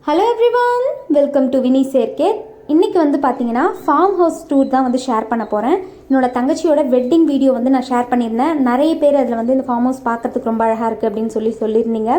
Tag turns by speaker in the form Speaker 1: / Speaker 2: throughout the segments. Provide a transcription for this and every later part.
Speaker 1: Hello everyone, welcome to வினி சேர்க்கே. இன்றைக்கி வந்து பார்த்தீங்கன்னா ஃபார்ம் ஹவுஸ் டூர் தான் வந்து ஷேர் பண்ண போகிறேன். என்னோடய தங்கச்சியோட வெட்டிங் வீடியோ வந்து நான் ஷேர் பண்ணியிருந்தேன். நிறைய பேர் அதில் வந்து இந்த ஃபார்ம் ஹவுஸ் பார்க்கறதுக்கு ரொம்ப அழகாக இருக்குது அப்படின்னு சொல்லியிருந்தீங்க.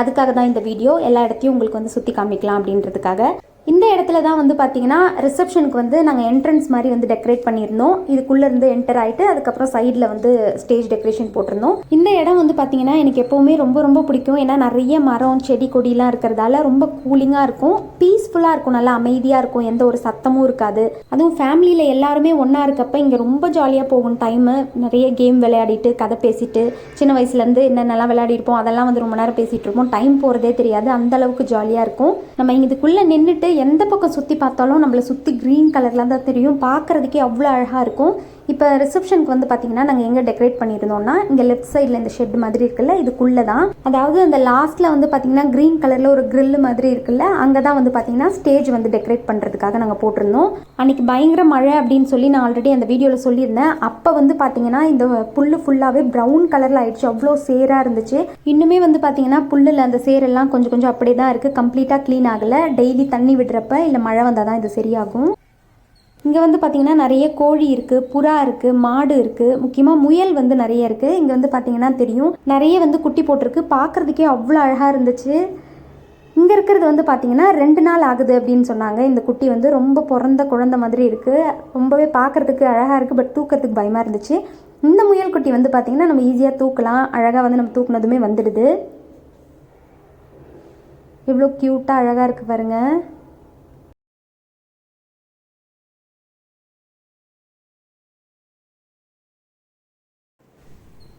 Speaker 1: அதுக்காக தான் இந்த வீடியோ. எல்லா இடத்தையும் உங்களுக்கு வந்து சுற்றி காமிக்கலாம் அப்படின்றதுக்காக. இந்த இடத்துல தான் வந்து பார்த்தீங்கன்னா ரிசப்ஷனுக்கு வந்து நாங்கள் என்ட்ரன்ஸ் மாதிரி வந்து டெக்கரேட் பண்ணியிருந்தோம். இதுக்குள்ளே இருந்து என்டர் ஆகிட்டு அதுக்கப்புறம் சைடில் வந்து ஸ்டேஜ் டெக்கரேஷன் போட்டிருந்தோம். இந்த இடம் வந்து பார்த்தீங்கன்னா எனக்கு எப்போவுமே ரொம்ப ரொம்ப பிடிக்கும். ஏன்னா நிறைய மரம் செடி கொடிலாம் இருக்கிறதால ரொம்ப கூலிங்காக இருக்கும், பீஸ்ஃபுல்லாக இருக்கும், நல்லா அமைதியாக இருக்கும், எந்த ஒரு சத்தமும் இருக்காது. அதுவும் ஃபேமிலியில் எல்லாருமே ஒன்றா இருக்கப்போ இங்கே ரொம்ப ஜாலியாக போகும் டைமு. நிறைய கேம் விளையாடிட்டு கதை பேசிட்டு சின்ன வயசுலேருந்து என்னென்னலாம் விளையாடிருப்போம் அதெல்லாம் வந்து ரொம்ப நேரம் பேசிகிட்டு இருப்போம். டைம் போகிறதே தெரியாது, அந்தளவுக்கு ஜாலியாக இருக்கும். நம்ம இதுக்குள்ளே நின்றுட்டு எந்த பக்கம் சுற்றி பார்த்தாலும் நம்மளை சுற்றி க்ரீன் கலரில் தான் தெரியும். பார்க்குறதுக்கே அவ்வளோ அழகாக இருக்கும். இப்போ ரிசப்ஷனுக்கு வந்து பார்த்திங்கன்னா நாங்கள் எங்கே டெக்கரேட் பண்ணியிருந்தோம்னா இங்கே லெஃப்ட் சைடில் இந்த ஷெட் மாதிரி இருக்குல்ல, இதுக்குள்ளே தான். அதாவது அந்த லாஸ்ட்டில் வந்து பார்த்திங்கன்னா க்ரீன் கலரில் ஒரு க்ரில் மாதிரி இருக்குல்ல, அங்கே தான் வந்து பார்த்திங்கன்னா ஸ்டேஜ் வந்து டெக்கரேட் பண்ணுறதுக்காக நாங்கள் போட்டிருந்தோம். அன்றைக்கி பயங்கர மழை அப்படின்னு சொல்லி நான் ஆல்ரெடி அந்த வீடியோவில் சொல்லியிருந்தேன். அப்போ வந்து பார்த்திங்கன்னா இந்த புல் ஃபுல்லாகவே ப்ரௌன் கலரில் ஆயிடுச்சு, அவ்வளோ சேராக இருந்துச்சு. இன்னுமே வந்து பார்த்திங்கன்னா புல்லில் அந்த சேரெல்லாம் கொஞ்சம் கொஞ்சம் அப்படியே தான் இருக்குது, கம்ப்ளீட்டாக க்ளீன் ஆகலை. டெய்லி தண்ணி விடுறப்ப இல்லை மழை வந்தால் தான் இது சரியாகும். இங்கே வந்து பார்த்திங்கன்னா நிறைய கோழி இருக்குது, புறா இருக்குது, மாடு இருக்குது, முக்கியமாக முயல் வந்து நிறைய இருக்குது. இங்கே வந்து பார்த்திங்கன்னா தெரியும் நிறைய வந்து குட்டி போட்டிருக்கு. பார்க்குறதுக்கே அவ்வளோ அழகாக இருந்துச்சு. இங்கே இருக்கிறது வந்து பார்த்திங்கன்னா 2 நாள் ஆகுது அப்படின்னு சொன்னாங்க. இந்த குட்டி வந்து ரொம்ப பிறந்த குழந்தை மாதிரி இருக்குது, ரொம்பவே பார்க்குறதுக்கு அழகாக இருக்குது. பட் தூக்கிறதுக்கு பயமாக இருந்துச்சு. இந்த முயல் குட்டி வந்து பார்த்திங்கன்னா நம்ம ஈஸியாக தூக்கலாம், அழகாக வந்து நம்ம தூக்குனதுமே வந்துடுது. இவ்வளோ க்யூட்டாக அழகாக இருக்குது பாருங்கள்.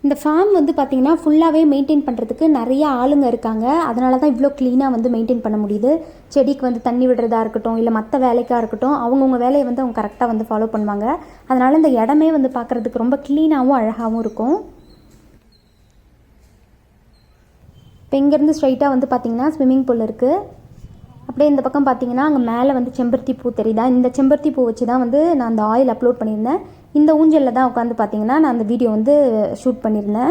Speaker 1: இந்த ஃபார்ம் வந்து பார்த்திங்கன்னா ஃபுல்லாகவே மெயின்டைன் பண்ணுறதுக்கு நிறைய ஆளுங்க இருக்காங்க. அதனால தான் இவ்வளோ க்ளீனாக வந்து மெயின்டைன் பண்ண முடியுது. செடிக்கு வந்து தண்ணி விடுறதா இருக்கட்டும், இல்லை மற்ற வேலைக்காக இருக்கட்டும், அவங்கவுங்க வேலையை வந்து அவங்க கரெக்டாக வந்து ஃபாலோ பண்ணுவாங்க. அதனால் இந்த இடமே வந்து பார்க்குறதுக்கு ரொம்ப க்ளீனாகவும் அழகாகவும் இருக்கும். இப்போ இங்கேருந்து ஸ்ட்ரைட்டாக வந்து பார்த்திங்கன்னா ஸ்விம்மிங் பூல் இருக்குது. அப்படியே இந்த பக்கம் பார்த்திங்கன்னா அங்கே மேலே வந்து செம்பருத்தி பூ தெரியுதா, இந்த செம்பருத்தி பூ வச்சு தான் வந்து நான் அந்த ஆயில் அப்லோட் பண்ணியிருந்தேன். இந்த ஊஞ்சலில் தான் உட்காந்து பார்த்திங்கன்னா நான் அந்த வீடியோ வந்து ஷூட் பண்ணியிருந்தேன்.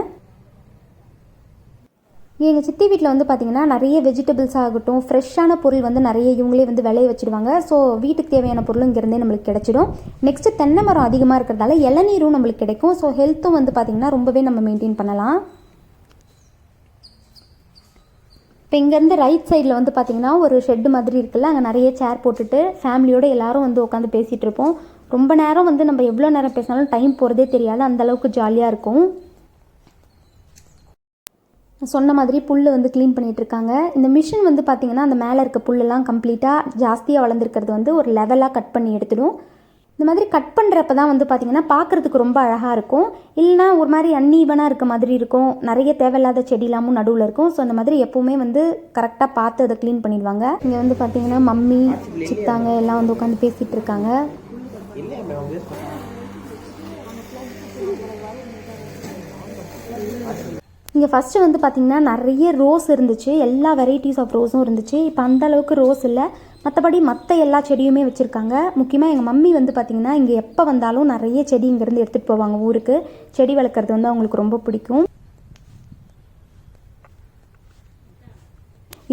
Speaker 1: எங்கள் சித்தி வீட்டில் வந்து பார்த்திங்கன்னா நிறைய வெஜிடபிள்ஸ் ஆகட்டும், ஃப்ரெஷ்ஷான பொருள் வந்து நிறைய இவங்களே வந்து விளைய வச்சுடுவாங்க. ஸோ வீட்டுக்கு தேவையான பொருளும் இங்கேருந்தே நம்மளுக்கு கிடச்சிடும். நெக்ஸ்ட்டு தென்னை மரம் அதிகமாக இருக்கிறதால இளநீரும் நம்மளுக்கு கிடைக்கும். ஸோ ஹெல்த்தும் வந்து பார்த்திங்கன்னா ரொம்பவே நம்ம மெயின்டைன் பண்ணலாம். இப்போ இங்கேருந்து ரைட் சைடில் வந்து பார்த்திங்கன்னா ஒரு ஷெட்டு மாதிரி இருக்குல்ல, அங்கே நிறைய சேர் போட்டுட்டு ஃபேமிலியோடு எல்லோரும் வந்து உட்காந்து பேசிகிட்டு இருப்போம். ரொம்ப நேரம் வந்து நம்ம எவ்வளோ நேரம் பேசினாலும் டைம் போகிறதே தெரியாது, அந்தளவுக்கு ஜாலியாக இருக்கும். சொன்ன மாதிரி புல் வந்து க்ளீன் பண்ணிகிட்ருக்காங்க. இந்த மிஷின் வந்து பார்த்திங்கன்னா அந்த மேலே இருக்க புல்லெல்லாம் கம்ப்ளீட்டாக ஜாஸ்தியாக வளர்ந்துருக்கிறது வந்து ஒரு லெவலாக கட் பண்ணி எடுத்துடும். இந்த மாதிரி கட் பண்ணுறப்ப தான் வந்து பார்த்திங்கன்னா பார்க்குறதுக்கு ரொம்ப அழகாக இருக்கும். இல்லைனா ஒரு மாதிரி அன்ஈவனாக இருக்க மாதிரி இருக்கும், நிறைய தேவையில்லாத செடிலாமும் நடுவில் இருக்கும். ஸோ அந்த மாதிரி எப்போவுமே வந்து கரெக்டாக பார்த்து அதை க்ளீன் பண்ணிடுவாங்க. இங்கே வந்து பார்த்திங்கன்னா மம்மி சித்தாங்க எல்லாம் வந்து உட்காந்து பேசிகிட்டு இருக்காங்க. இங்கே ஃபஸ்ட்டு வந்து பார்த்திங்கன்னா நிறைய ரோஸ் இருந்துச்சு, எல்லா வெரைட்டிஸ் ஆஃப் ரோஸும் இருந்துச்சு. இப்போ அந்தளவுக்கு ரோஸ் இல்லை, மற்றபடி மற்ற எல்லா செடியுமே வச்சுருக்காங்க. முக்கியமாக எங்கள் மம்மி வந்து பார்த்திங்கன்னா இங்கே எப்போ வந்தாலும் நிறைய செடி இங்கேருந்து எடுத்துகிட்டு போவாங்க ஊருக்கு. செடி வளர்க்குறது வந்து அவங்களுக்கு ரொம்ப பிடிக்கும்.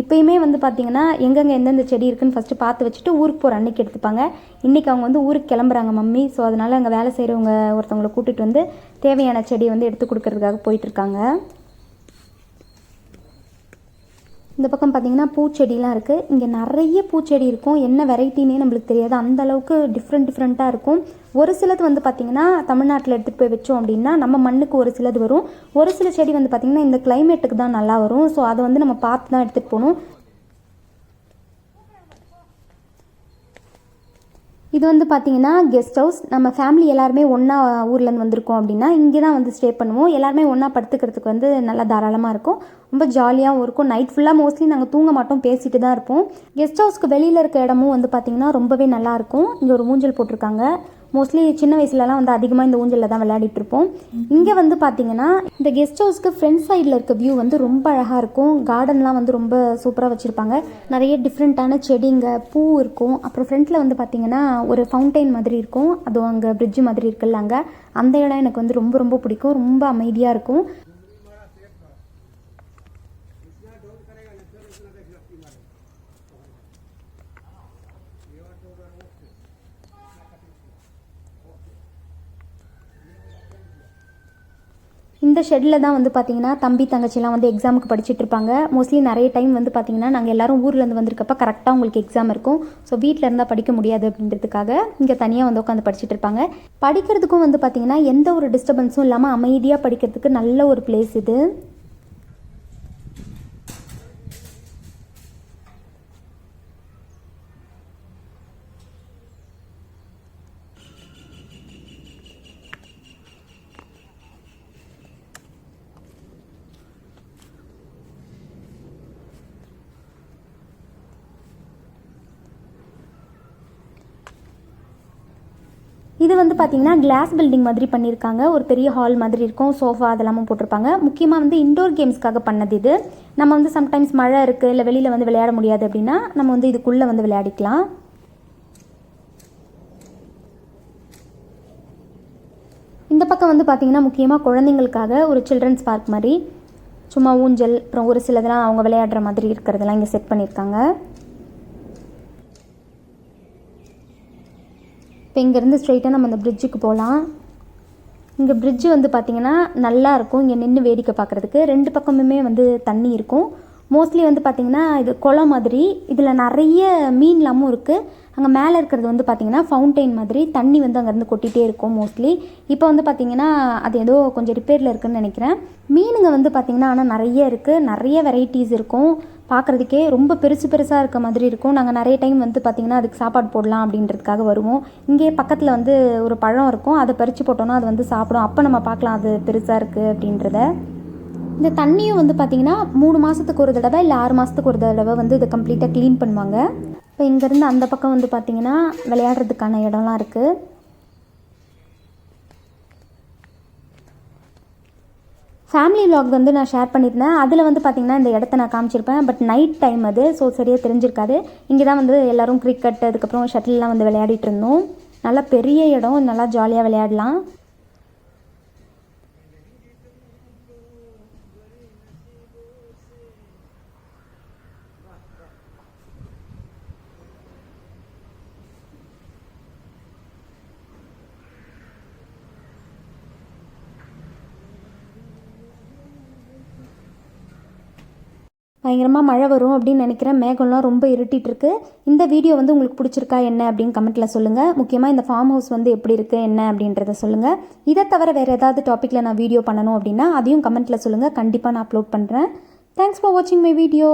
Speaker 1: இப்போயுமே வந்து பார்த்திங்கன்னா எங்கெங்கே எந்தெந்த செடி இருக்குதுன்னு ஃபஸ்ட்டு பார்த்து வச்சுட்டு ஊருக்கு போகிற அன்றைக்கி எடுத்துப்பாங்க. இன்றைக்கி அவங்க வந்து ஊருக்கு கிளம்புறாங்க மம்மி. ஸோ அதனால் அங்கே வேலை செய்கிறவங்க ஒருத்தவங்களை கூட்டிகிட்டு வந்து தேவையான செடியை வந்து எடுத்து கொடுக்கறதுக்காக போயிட்டுருக்காங்க. இந்த பக்கம் பார்த்திங்கன்னா பூச்செடிலாம் இருக்குது. இங்கே நிறைய பூச்செடி இருக்கும், என்ன வெரைட்டினே நம்மளுக்கு தெரியாது, அந்தளவுக்கு டிஃப்ரெண்ட்டாக இருக்கும். ஒரு சிலது வந்து பார்த்திங்கன்னா தமிழ்நாட்டில் எடுத்துகிட்டு போய் வச்சோம் அப்படின்னா நம்ம மண்ணுக்கு ஒரு சிலது வரும். ஒரு சில செடி வந்து பார்த்திங்கன்னா இந்த கிளைமேட்டுக்கு தான் நல்லா வரும். ஸோ அதை வந்து நம்ம பார்த்து தான் எடுத்துகிட்டு போகணும். இது வந்து பார்த்திங்கன்னா கெஸ்ட் ஹவுஸ். நம்ம ஃபேமிலி எல்லாருமே ஒன்றா ஊர்லேருந்து வந்திருக்கோம் அப்படின்னா இங்கே தான் வந்து ஸ்டே பண்ணுவோம். எல்லாருமே ஒன்றா படுத்துக்கிறதுக்கு வந்து நல்லா தாராளமாக இருக்கும், ரொம்ப ஜாலியாகவும் இருக்கும். நைட் ஃபுல்லாக மோஸ்ட்லி நாங்கள் தூங்க மாட்டோம், பேசிட்டு தான் இருப்போம். கெஸ்ட் ஹவுஸ்க்கு வெளியில் இருக்க இடமும் வந்து பார்த்திங்கன்னா ரொம்பவே நல்லாயிருக்கும். இங்கே ஒரு ஊஞ்சல் போட்டிருக்காங்க. மோஸ்ட்லி சின்ன வயசுலலாம் வந்து அதிகமாக இந்த ஊஞ்சலில் தான் விளையாடிட்டு இருப்போம். இங்கே வந்து பார்த்திங்கன்னா இந்த கெஸ்ட் ஹவுஸ்க்கு ஃப்ரண்ட் சைடில் இருக்க வியூ வந்து ரொம்ப அழகாக இருக்கும். கார்டன்லாம் வந்து ரொம்ப சூப்பராக வச்சுருப்பாங்க. நிறைய டிஃப்ரெண்ட்டான செடிங்க, பூ இருக்கும். அப்புறம் ஃப்ரண்ட்டில் வந்து பார்த்திங்கன்னா ஒரு ஃபவுண்டைன் மாதிரி இருக்கும், அதுவும் அங்கே பிரிட்ஜு மாதிரி இருக்குல்ல, அங்கே அந்த இடம் எனக்கு வந்து ரொம்ப ரொம்ப பிடிக்கும், ரொம்ப அமைதியாக இருக்கும். இந்த ஷெட்டில் தான் வந்து பார்த்திங்கன்னா தம்பி தங்கச்சிலாம் வந்து எக்ஸாமுக்கு படிச்சுட்டு இருப்பாங்க. மோஸ்ட்லி நிறைய டைம் வந்து பார்த்திங்கன்னா நாங்கள் எல்லோரும் ஊர்லேருந்து வந்திருக்கப்ப கரெக்டாக உங்களுக்கு எக்ஸாம் இருக்கும். ஸோ வீட்டில் இருந்தால் படிக்க முடியாது அப்படின்றதுக்காக இங்கே தனியாக வந்து உட்காந்து படிச்சுட்டு இருப்பாங்க. படிக்கிறதுக்கும் வந்து பார்த்திங்கன்னா எந்த ஒரு டிஸ்டர்பன்ஸும் இல்லாமல் அமைதியாக படிக்கிறதுக்கு நல்ல ஒரு பிளேஸ் இது. இது வந்து பார்த்திங்கன்னா கிளாஸ் பில்டிங் மாதிரி பண்ணியிருக்காங்க. ஒரு பெரிய ஹால் மாதிரி இருக்கும். சோஃபா அதெல்லாமும் போட்டிருப்பாங்க. முக்கியமாக வந்து இன்டோர் கேம்ஸ்க்காக பண்ணது இது. நம்ம வந்து சம்டைம்ஸ் மழை இருக்குது இல்லை வெளியில் வந்து விளையாட முடியாது அப்படின்னா நம்ம வந்து இதுக்குள்ளே வந்து விளையாடிக்கலாம். இந்த பக்கம் வந்து பார்த்திங்கன்னா முக்கியமாக குழந்தைங்களுக்காக ஒரு சில்ட்ரன்ஸ் பார்க் மாதிரி சும்மா ஊஞ்சல் அப்புறம் ஒரு சிலதெல்லாம் அவங்க விளையாடுற மாதிரி இருக்கிறதெல்லாம் இங்கே செட் பண்ணியிருக்காங்க. இப்போ இங்கேருந்து ஸ்ட்ரெயிட்டாக நம்ம அந்த பிரிட்ஜுக்கு போகலாம். இங்கே பிரிட்ஜு வந்து பார்த்திங்கன்னா நல்லாயிருக்கும் இங்கே நின்று வேடிக்கை பார்க்குறதுக்கு. 2 பக்கமுமே வந்து தண்ணி இருக்கும். மோஸ்ட்லி வந்து பார்த்திங்கன்னா இது குளம் மாதிரி. இதில் நிறைய மீன்லாமும் இருக்குது. அங்கே மேலே இருக்கிறது வந்து பார்த்திங்கன்னா ஃபவுண்டெயின் மாதிரி தண்ணி வந்து அங்கேருந்து கொட்டிகிட்டே இருக்கும் மோஸ்ட்லி. இப்போ வந்து பார்த்திங்கன்னா அது ஏதோ கொஞ்சம் ரிப்பேரில் இருக்குதுன்னு நினைக்கிறேன். மீனுங்க வந்து பார்த்திங்கன்னா ஆனால் நிறைய இருக்குது. நிறைய வெரைட்டிஸ் இருக்கும். பார்க்குறதுக்கே ரொம்ப பெருசாக இருக்க மாதிரி இருக்கும். நாங்கள் நிறைய டைம் வந்து பார்த்திங்கன்னா அதுக்கு சாப்பாடு போடலாம் அப்படின்றதுக்காக வருவோம். இங்கே பக்கத்தில் வந்து ஒரு பழம் இருக்கும். அதை பறித்து போட்டோன்னா அது வந்து சாப்பிடும். அப்போ நம்ம பார்க்கலாம் அது பெருசாக இருக்குது அப்படின்றத. இந்த தண்ணியும் வந்து பார்த்திங்கன்னா 3 மாதத்துக்கு ஒரு தடவை இல்லை 6 மாதத்துக்கு ஒரு தடவை வந்து இதை கம்ப்ளீட்டாக க்ளீன் பண்ணுவாங்க. இப்போ இங்கேருந்து அந்த பக்கம் வந்து பார்த்திங்கன்னா விளையாடுறதுக்கான இடம்லாம் இருக்குது. ஃபேமிலி விலாக் வந்து நான் ஷேர் பண்ணியிருந்தேன். அதில் வந்து பார்த்திங்கன்னா இந்த இடத்த நான் காமிச்சிருப்பேன். பட் நைட் டைம் அது, ஸோ சரியாக தெரிஞ்சிருக்காது. இங்கே தான் வந்து எல்லோரும் கிரிக்கெட் அதுக்கப்புறம் ஷட்டில்லாம் வந்து விளையாடிட்டு இருந்தோம். நல்லா பெரிய இடம், நல்லா ஜாலியாக விளையாடலாம். பயங்கரமாக மழை வரும் அப்படின்னு நினைக்கிறேன். மேகம்லாம் ரொம்ப இருட்டிகிட்ருக்கு. இந்த வீடியோ வந்து உங்களுக்கு பிடிச்சிருக்கா என்ன அப்படின்னு கமெண்ட்டில் சொல்லுங்கள். முக்கியமாக இந்த ஃபார்ம் ஹவுஸ் வந்து எப்படி இருக்குது என்ன அப்படின்றத சொல்லுங்கள். இதை தவிர வேறு ஏதாவது டாப்பிக்கில் நான் வீடியோ பண்ணணும் அப்படின்னா அதையும் கமெண்ட்டில் சொல்லுங்கள். கண்டிப்பாக நான் அப்லோட் பண்ணுறேன். தேங்க்ஸ் ஃபார் வாட்சிங் மை வீடியோ.